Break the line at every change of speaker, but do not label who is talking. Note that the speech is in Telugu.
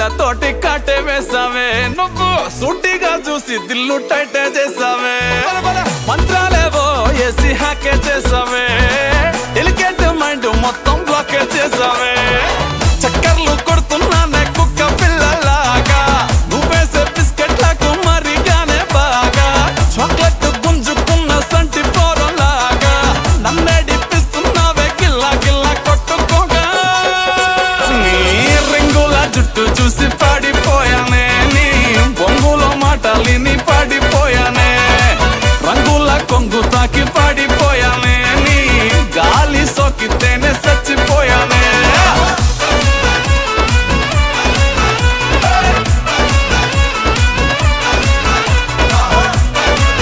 కళ్ళతోటి కాటే వేసావే నువ్వు సూటిగా చూసి దిల్లు టైటే చేసావే మంత్రాలేవో ఏసి హ్యాకే చేసావే ఎలికేట్ మైండ్ మొత్తం బ్లాకే చేసావే చక్కర్లు కొడుతున్నానే కుక్క పిల్లలాగా నువ్వేసే బిస్కెట్లకు మరిగానే బాగా చాక్లెట్ గుంజుకున్న సంటి పోరలాగా నన్నే డిప్పిస్తున్నావే గిల్లా గిల్లా కొట్టుకోగా నీ రింగుల జుట్టు చూసి పాడిపోయానే నీ బొంగులో మాటలిని పాడిపోయానే రంగుల కొంగు తాకి